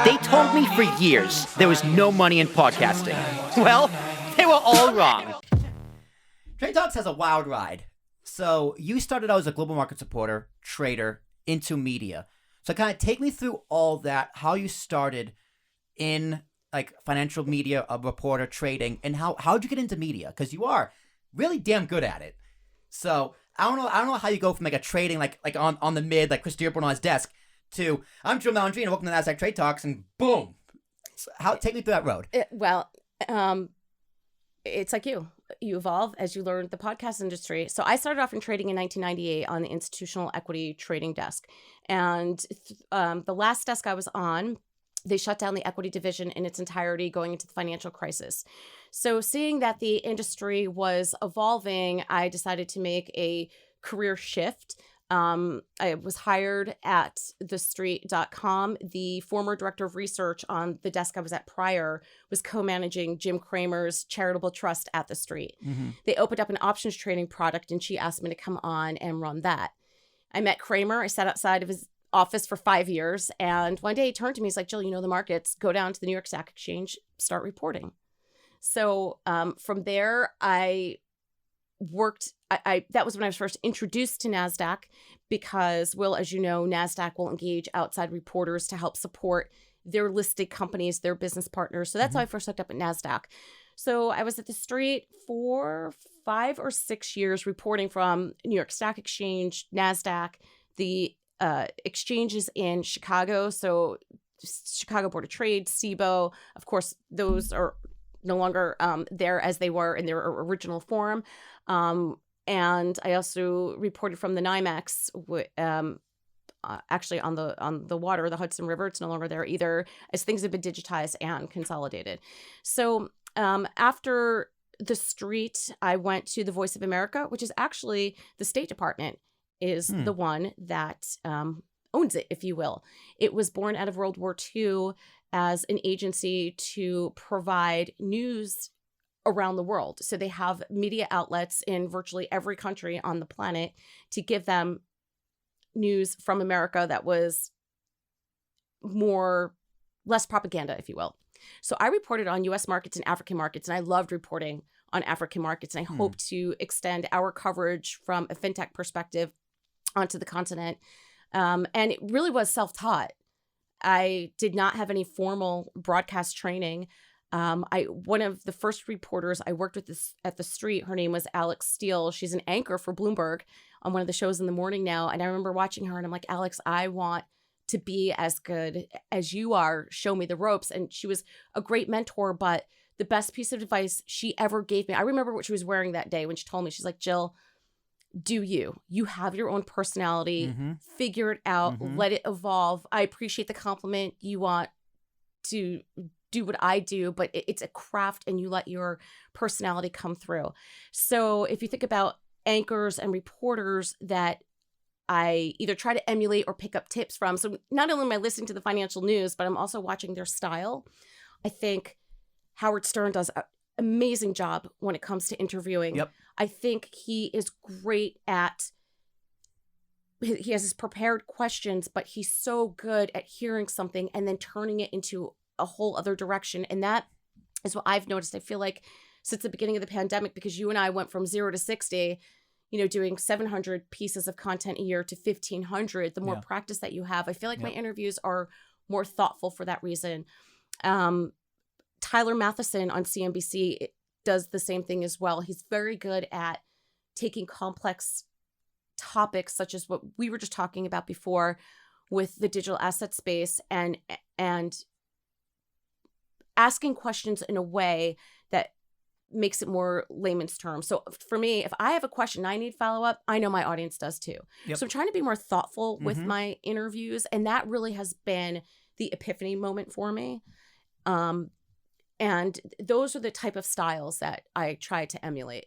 They told me for years there was no money in podcasting. Well, they were all wrong. TradeTalks has a wild ride. So you started out as a global market supporter, trader, into media. So kind of take me through all that, how you started in like financial media, a reporter, trading, and how'd you get into media? Because you are really damn good at it. So I don't know how you go from like a trading like on the mid, like Chris Dearborn on his desk, to I'm Joe Malandrino, welcome to Nasdaq Trade Talks, and boom. So take me through that road. It's like you evolve as you learn the podcast industry. So I started off in trading in 1998 on the institutional equity trading desk. And the last desk I was on, they shut down the equity division in its entirety going into the financial crisis. So seeing that the industry was evolving, I decided to make a career shift. I was hired at TheStreet.com. The former director of research on the desk I was at prior was co-managing Jim Cramer's charitable trust at The Street. Mm-hmm. They opened up an options trading product, and she asked me to come on and run that. I met Cramer. I sat outside of his office for 5 years, and one day he turned to me. He's like, "Jill, you know the markets. Go down to the New York Stock Exchange, start reporting." So from there, I worked. That was when I was first introduced to Nasdaq, because, Will, as you know, Nasdaq will engage outside reporters to help support their listed companies, their business partners. So that's how I first hooked up at Nasdaq. So I was at the Street for 5 or 6 years reporting from New York Stock Exchange, Nasdaq, the exchanges in Chicago. So Chicago Board of Trade, SIBO, of course, those are no longer there as they were in their original form. And I also reported from the NYMEX, actually on the water, the Hudson River. It's no longer there either, as things have been digitized and consolidated. So after the Street, I went to the Voice of America, which is actually the State Department is the one that owns it, if you will. It was born out of World War II as an agency to provide news around the world. So they have media outlets in virtually every country on the planet to give them news from America that was less propaganda, if you will. So I reported on U.S. markets and African markets, and I loved reporting on African markets. And I hope to extend our coverage from a fintech perspective onto the continent. And it really was self-taught. I did not have any formal broadcast training. One of the first reporters I worked with at the Street, her name was Alex Steele. She's an anchor for Bloomberg on one of the shows in the morning now. And I remember watching her and I'm like, Alex, I want to be as good as you are. Show me the ropes. And she was a great mentor, but the best piece of advice she ever gave me, I remember what she was wearing that day when she told me, she's like, Jill, do you have your own personality, figure it out, let it evolve. I appreciate the compliment. You want to do what I do, but it's a craft and you let your personality come through. So if you think about anchors and reporters that I either try to emulate or pick up tips from, so not only am I listening to the financial news, but I'm also watching their style. I think Howard Stern does an amazing job when it comes to interviewing. Yep. I think he is great at, he has his prepared questions, but he's so good at hearing something and then turning it into a whole other direction. And that is what I've noticed. I feel like since the beginning of the pandemic, because you and I went from 0 to 60, doing 700 pieces of content a year to 1,500, the more practice that you have, I feel like my interviews are more thoughtful for that reason. Tyler Matheson on CNBC does the same thing as well. He's very good at taking complex topics such as what we were just talking about before with the digital asset space and asking questions in a way that makes it more layman's terms. So for me, if I have a question, I need follow-up, I know my audience does too. Yep. So I'm trying to be more thoughtful with my interviews. And that really has been the epiphany moment for me. And those are the type of styles that I try to emulate.